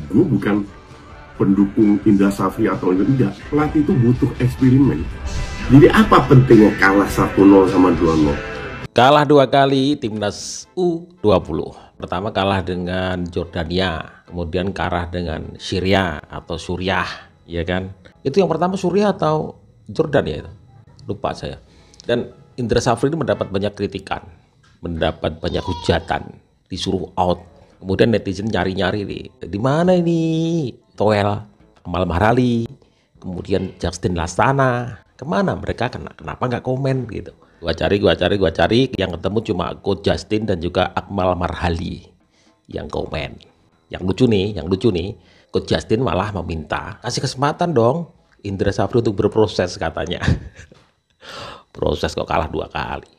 gue bukan pendukung Indra Safri atau enggak. Pelatih itu butuh eksperimen. Jadi apa pentingnya kalah 1-0 sama 2-0? Kalah 2 kali timnas U20. Pertama kalah dengan Jordania, kemudian kalah dengan Syria atau Suriah, ya kan? Itu yang pertama Suriah atau Jordan ya itu? Lupa saya. Dan Indra Safri ini mendapat banyak kritikan, mendapat banyak hujatan, disuruh out. Kemudian netizen nyari-nyari nih, di mana ini Toel, Amal Mahrali, kemudian Justin Lastana, kemana mereka? Kenapa nggak komen gitu? Gua cari, yang ketemu cuma Coach Justin dan juga Akmal Marhali yang komen. Yang lucu nih, Coach Justin malah meminta kasih kesempatan dong Indra Safri untuk berproses katanya. Proses kok kalah 2 kali.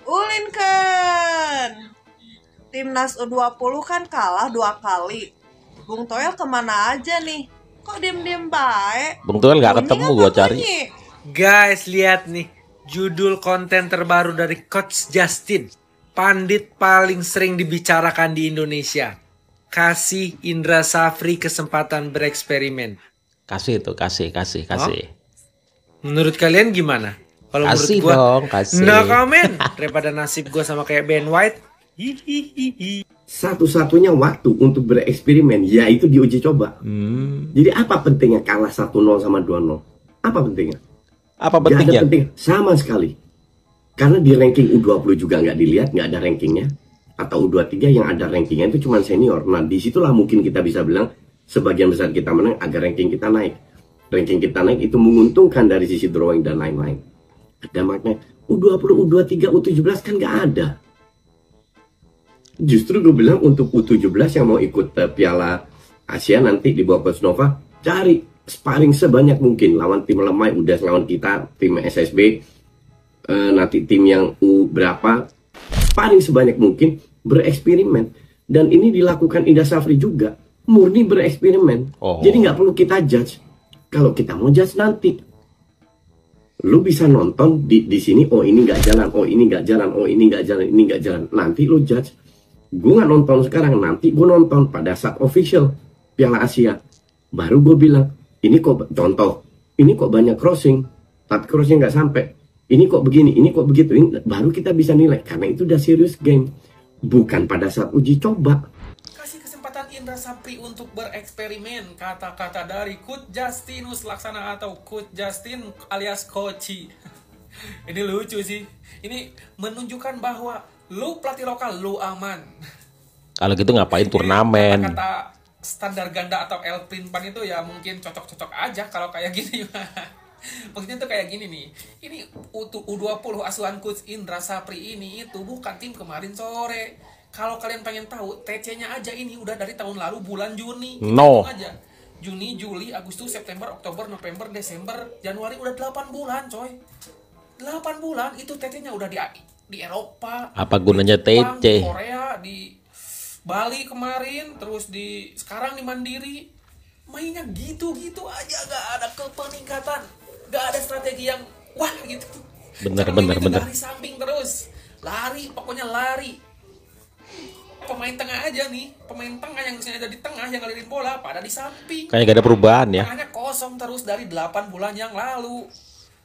Ulinkan timnas U20 kan kalah 2 kali. Bung Toel kemana aja nih? Kok diem-diem baik? Bung Toel nggak ketemu, gua cari. Guys, lihat nih judul konten terbaru dari Coach Justin. Pandit paling sering dibicarakan di Indonesia. Kasih Indra Safri kesempatan bereksperimen. Kasih. Menurut kalian gimana? Kalau menurut Kasih gua, dong, kasih. no comment. Daripada nasib gua sama kayak Ben White. Hihihihi. Satu-satunya waktu untuk bereksperimen yaitu di uji coba. Jadi apa pentingnya kalah 1-0 sama 2-0? Apa pentingnya? Apa Gak ada pentingnya? penting sama sekali. Karena di ranking U20 juga nggak dilihat, nggak ada rankingnya. Atau U23 yang ada rankingnya itu cuma senior. Nah disitulah mungkin kita bisa bilang sebagian besar kita menang agar ranking kita naik. Ranking kita naik itu menguntungkan dari sisi drawing dan lain-lain. Ada maknanya. U20, U23, U17 kan nggak ada. Justru gue bilang untuk U17 yang mau ikut Piala Asia nanti di bawah Coach Nova, cari sparring sebanyak mungkin lawan tim lemah. Udah lawan kita tim SSB, nanti tim yang U berapa, sparring sebanyak mungkin, bereksperimen. Dan ini dilakukan Indra Safri juga, murni bereksperimen. Jadi nggak perlu kita judge. Kalau kita mau judge nanti, lu bisa nonton di sini, oh ini nggak jalan, oh ini nggak jalan, oh ini nggak jalan, ini nggak jalan. Nanti lu judge. Gue nggak nonton sekarang, nanti gue nonton pada saat official Piala Asia. Baru gue bilang, ini kok contoh, ini kok banyak crossing, tapi crossing nggak sampai. Ini kok begini, ini kok begitu. Ini baru kita bisa nilai, karena itu udah serius game, bukan pada saat uji coba. Kasih kesempatan Indra Safri untuk bereksperimen. Kata-kata dari Coach Justinus Laksana atau Coach Justin alias Koci. Ini lucu sih. Ini menunjukkan bahwa lu pelatih lokal, lu aman. Kalau gitu ngapain turnamen? Kata standar ganda atau El Prinpan itu ya mungkin cocok-cocok aja kalau kayak gini. Maksudnya tuh kayak gini nih. Ini U20 asuhan Coach Indra Safri ini itu bukan tim kemarin sore. Kalau kalian pengen tahu, TC-nya aja ini udah dari tahun lalu bulan Juni. No. Aja. Juni, Juli, Agustus, September, Oktober, November, Desember, Januari udah 8 bulan, coy. 8 bulan itu TC-nya udah di Eropa. Apa gunanya Jepang, TC? di Korea, di Bali kemarin, terus sekarang di Mandiri. Mainnya gitu-gitu aja, gak ada peningkatan, gak ada strategi yang wah gitu. Bener. Lari samping terus, pokoknya lari. Pemain tengah aja nih, pemain tengah yang ada di tengah yang ngalirin bola pada di samping. Kayak gak ada perubahan ya. Tengahnya kosong terus dari 8 bulan yang lalu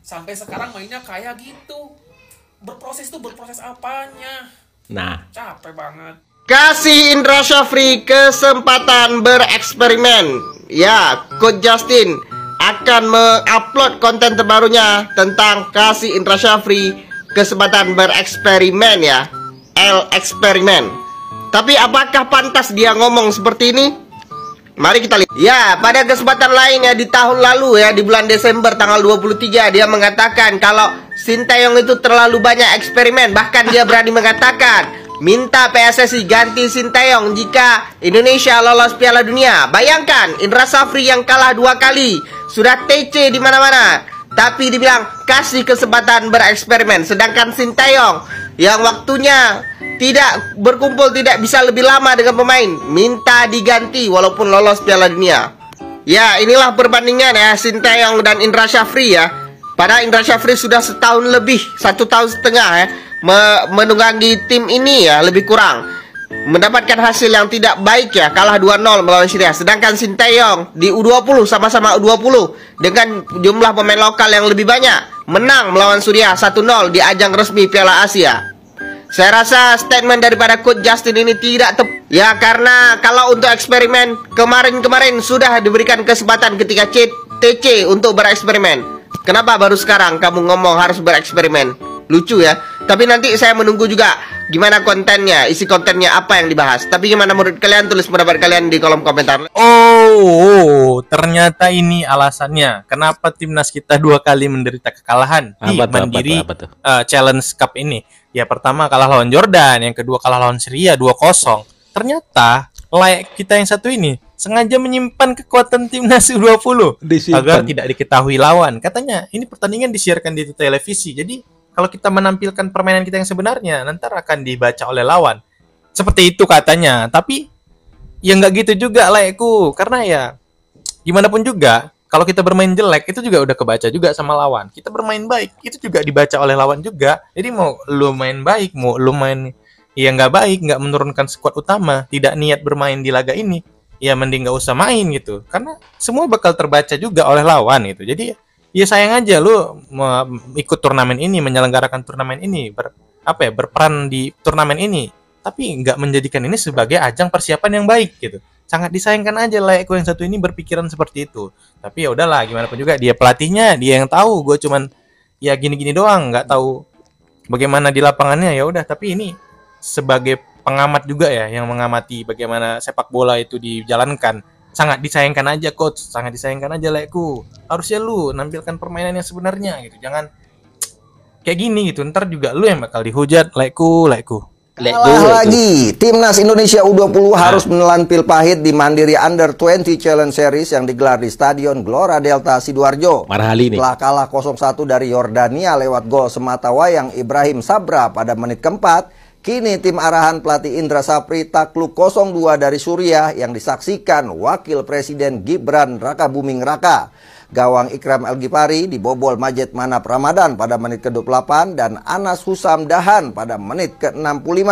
sampai sekarang mainnya kayak gitu. Berproses apanya? Nah, Capek banget. Kasih Indra Safri kesempatan bereksperimen. Ya, Coach Justin akan mengupload konten terbarunya tentang kasih Indra Safri kesempatan bereksperimen ya. Eksperimen. Tapi apakah pantas dia ngomong seperti ini? Mari kita lihat. Ya, pada kesempatan lain ya di tahun lalu ya, di bulan Desember tanggal 23 dia mengatakan kalau Sinteyong itu terlalu banyak eksperimen. Bahkan dia berani mengatakan minta PSSI ganti Sinteyong jika Indonesia lolos Piala Dunia. Bayangkan Indra Safri yang kalah 2 kali, sudah TC di mana-mana, tapi dibilang kasih kesempatan bereksperimen. Sedangkan Sinteyong yang waktunya tidak berkumpul, tidak bisa lebih lama dengan pemain, minta diganti walaupun lolos Piala Dunia. Ya, inilah perbandingan ya Sinteyong dan Indra Safri ya. Padahal Indra Safri sudah setahun lebih, 1 tahun setengah ya menunggangi tim ini ya, lebih kurang. mendapatkan hasil yang tidak baik ya, kalah 2-0 melawan Syria. Sedangkan Sinteyong di U20 sama-sama U20 dengan jumlah pemain lokal yang lebih banyak menang melawan Suriah 1-0 di ajang resmi Piala Asia. Saya rasa statement daripada Coach Justin ini tidak tepat. Ya, karena kalau untuk eksperimen kemarin-kemarin sudah diberikan kesempatan ketika TC untuk bereksperimen. Kenapa baru sekarang kamu ngomong harus bereksperimen? Lucu ya. Tapi nanti saya menunggu juga gimana kontennya, isi kontennya apa yang dibahas. Tapi gimana menurut kalian? Tulis pendapat kalian di kolom komentar. Oh, ternyata ini alasannya kenapa timnas kita 2 kali menderita kekalahan di Mandiri Challenge Cup ini. Ya, pertama kalah lawan Jordan, yang kedua kalah lawan Syria 2-0. Ternyata layak kita yang satu ini sengaja menyimpan kekuatan timnas U20 agar tidak diketahui lawan. Katanya ini pertandingan disiarkan di televisi. Jadi kalau kita menampilkan permainan kita yang sebenarnya, nanti akan dibaca oleh lawan. Seperti itu katanya. Tapi ya nggak gitu juga laikku. Karena ya gimana pun juga, kalau kita bermain jelek itu juga udah kebaca juga sama lawan. Kita bermain baik itu juga dibaca oleh lawan juga. Jadi mau lu main baik, mau lu main ya nggak baik, nggak menurunkan skuad utama, tidak niat bermain di laga ini, ya mending nggak usah main gitu. Karena semua bakal terbaca juga oleh lawan gitu. Jadi ya sayang aja lu ikut turnamen ini, menyelenggarakan turnamen ini, berperan di turnamen ini, tapi nggak menjadikan ini sebagai ajang persiapan yang baik gitu. Sangat disayangkan aja laikku yang satu ini berpikiran seperti itu. Tapi ya udahlah, gimana pun juga dia pelatihnya, dia yang tahu. Gue cuman ya gini-gini doang, nggak tahu bagaimana di lapangannya. Ya udah, tapi ini sebagai pengamat juga ya, yang mengamati bagaimana sepak bola itu dijalankan. Sangat disayangkan aja coach, sangat disayangkan aja laikku. Harusnya lu nampilkan permainan yang sebenarnya gitu. Jangan kayak gini gitu. Ntar juga lu yang bakal dihujat laikku. Kalah lagi, timnas Indonesia U20 harus menelan pil pahit di Mandiri Under 20 Challenge Series yang digelar di Stadion Gelora Delta Sidoarjo. Setelah kalah 0-1 dari Yordania lewat gol sematawayang Ibrahim Sabra pada menit keempat, kini tim arahan pelatih Indra Sapri takluk 0-2 dari Suriah yang disaksikan Wakil Presiden Gibran Rakabuming Raka. Gawang Ikram El-Ghifari dibobol Majed Manap Ramadan pada menit ke-28 dan Anas Husam Dahan pada menit ke-65.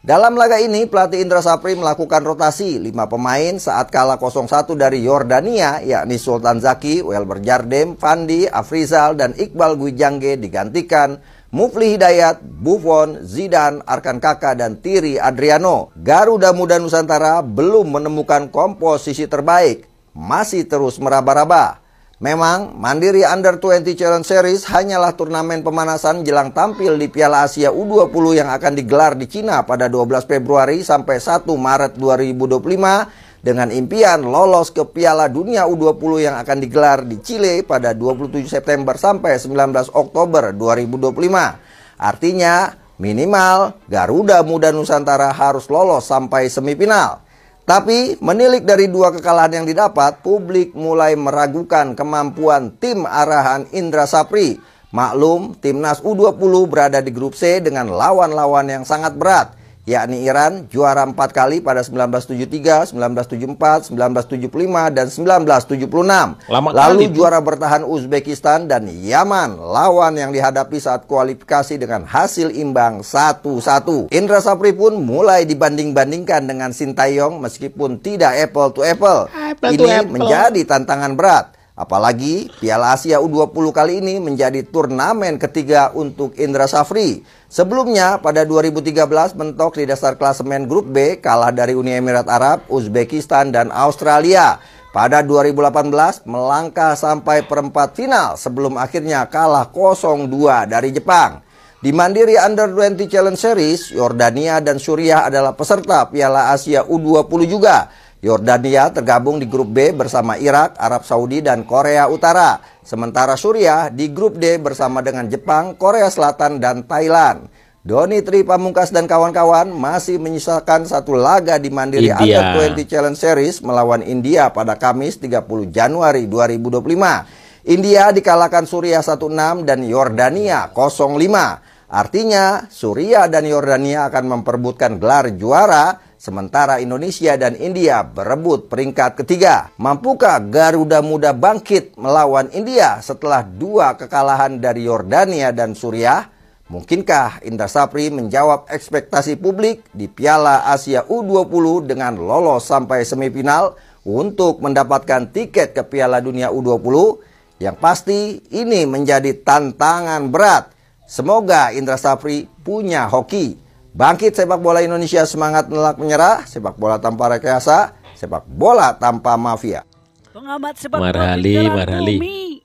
Dalam laga ini, pelatih Indra Sapri melakukan rotasi 5 pemain saat kalah 0-1 dari Yordania, yakni Sultan Zaki, Welber Jardem, Fandi, Afrizal, dan Iqbal Gwijangge digantikan Mufli Hidayat, Buffon, Zidane, Arkan Kaka, dan Thierry Adriano. Garuda Muda Nusantara belum menemukan komposisi terbaik, masih terus meraba-raba. Memang, Mandiri Under 20 Challenge Series hanyalah turnamen pemanasan jelang tampil di Piala Asia U20 yang akan digelar di Cina pada 12 Februari sampai 1 Maret 2025 dengan impian lolos ke Piala Dunia U20 yang akan digelar di Chile pada 27 September sampai 19 Oktober 2025. Artinya, minimal Garuda Muda Nusantara harus lolos sampai semifinal. Tapi menilik dari 2 kekalahan yang didapat, publik mulai meragukan kemampuan tim arahan Indra Sapri. Maklum, timnas U20 berada di grup C dengan lawan-lawan yang sangat berat, yakni Iran juara 4 kali pada 1973, 1974, 1975, dan 1976. Lalu juara bertahan Uzbekistan dan Yaman, lawan yang dihadapi saat kualifikasi dengan hasil imbang 1-1. Indra Sapri pun mulai dibanding-bandingkan dengan Sintayong meskipun tidak apple to apple. Ini menjadi tantangan berat. Apalagi Piala Asia U20 kali ini menjadi turnamen ketiga untuk Indra Sapri. Sebelumnya pada 2013 mentok di dasar klasemen grup B, kalah dari Uni Emirat Arab, Uzbekistan, dan Australia. Pada 2018 melangkah sampai perempat final sebelum akhirnya kalah 0-2 dari Jepang. Di Mandiri Under 20 Challenge Series, Yordania dan Suriah adalah peserta Piala Asia U20 juga. Yordania tergabung di grup B bersama Irak, Arab Saudi, dan Korea Utara. Sementara Suriah di grup D bersama dengan Jepang, Korea Selatan, dan Thailand. Doni Tri Pamungkas dan kawan-kawan masih menyisakan 1 laga di Mandiri Under 20 Challenge Series melawan India pada Kamis 30 Januari 2025. India dikalahkan Suriah 1-6 dan Yordania 0-5. Artinya Suriah dan Yordania akan memperebutkan gelar juara, sementara Indonesia dan India berebut peringkat ketiga. Mampukah Garuda Muda bangkit melawan India setelah 2 kekalahan dari Yordania dan Suriah? Mungkinkah Indra Safri menjawab ekspektasi publik di Piala Asia U20 dengan lolos sampai semifinal untuk mendapatkan tiket ke Piala Dunia U20? Yang pasti ini menjadi tantangan berat. Semoga Indra Safri punya hoki. Bangkit sepak bola Indonesia, semangat menolak menyerah, sepak bola tanpa rekayasa, sepak bola tanpa mafia. Pengamat sepak bola bumi.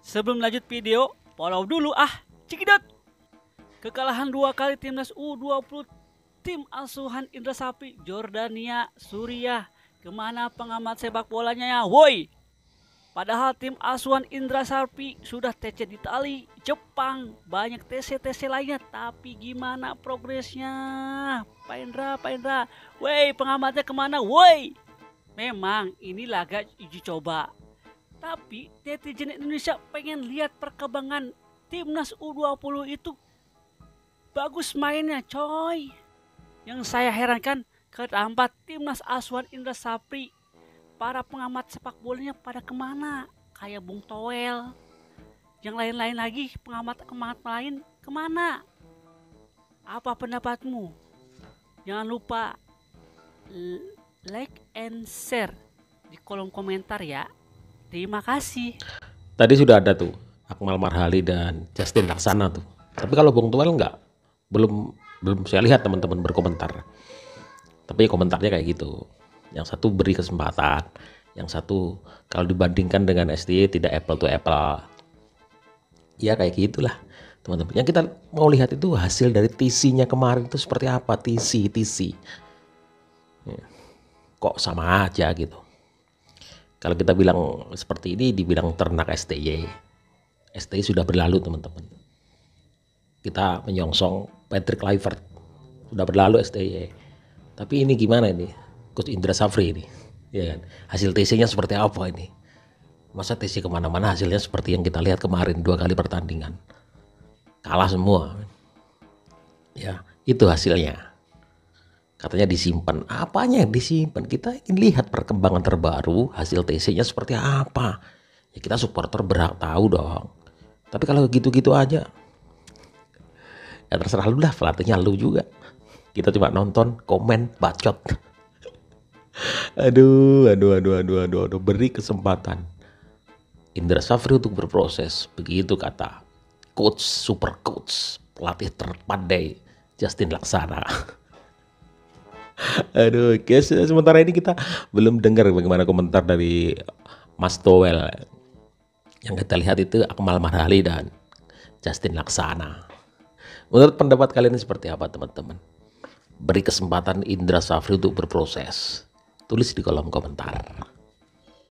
Sebelum lanjut video, follow dulu cekidot. Kekalahan 2 kali timnas U20 tim asuhan Indra Safri Jordania Suriah. Kemana pengamat sepak bolanya ya, woi? Padahal tim asuhan Indra Safri sudah TC di Itali, Jepang, banyak TC-TC lainnya. Tapi gimana progresnya? Pak Indra, woi pengamatnya kemana, woi? Memang ini laga uji coba. Tapi netizen Indonesia pengen lihat perkembangan timnas U20 itu bagus mainnya, coy. Yang saya herankan, kenapa timnas asuhan Indra Safri, para pengamat sepak bolanya pada kemana? Kayak Bung Toel, yang lain-lain lagi, pengamat lain kemana? Apa pendapatmu? Jangan lupa like and share di kolom komentar ya. Terima kasih. Tadi sudah ada tuh Akmal Marhali dan Justin Laksana tuh. Tapi kalau Bung Toel belum saya lihat teman-teman berkomentar. Tapi komentarnya kayak gitu. Yang satu beri kesempatan, yang satu kalau dibandingkan dengan STY tidak apple to apple. Ya kayak gitulah teman-teman. Yang kita mau lihat itu hasil dari TC-nya kemarin itu seperti apa, TC. Kok sama aja gitu. Kalau kita bilang seperti ini, dibilang ternak STY sudah berlalu teman-teman. Kita menyongsong Patrick Kluivert, sudah berlalu STY. Tapi ini gimana ini, Coach Indra Safri ini, ya kan? Hasil TC-nya seperti apa ini? Masa TC kemana-mana hasilnya seperti yang kita lihat kemarin 2 kali pertandingan, kalah semua. Ya itu hasilnya. Katanya disimpan, apanya yang disimpan? Kita ingin lihat perkembangan terbaru, hasil TC-nya seperti apa. Ya kita supporter berhak tahu dong. Tapi kalau gitu-gitu aja, ya terserah lu lah, pelatihnya lu juga. Kita cuma nonton, komen, bacot. Aduh, beri kesempatan Indra Safri untuk berproses. Begitu kata coach, super coach, pelatih terpandai Justin Laksana. Aduh guys, sementara ini kita belum dengar bagaimana komentar dari Mas Toel. Yang kita lihat itu Akmal Marhali dan Justin Laksana. Menurut pendapat kalian seperti apa teman-teman? Beri kesempatan Indra Safri untuk berproses. Tulis di kolom komentar.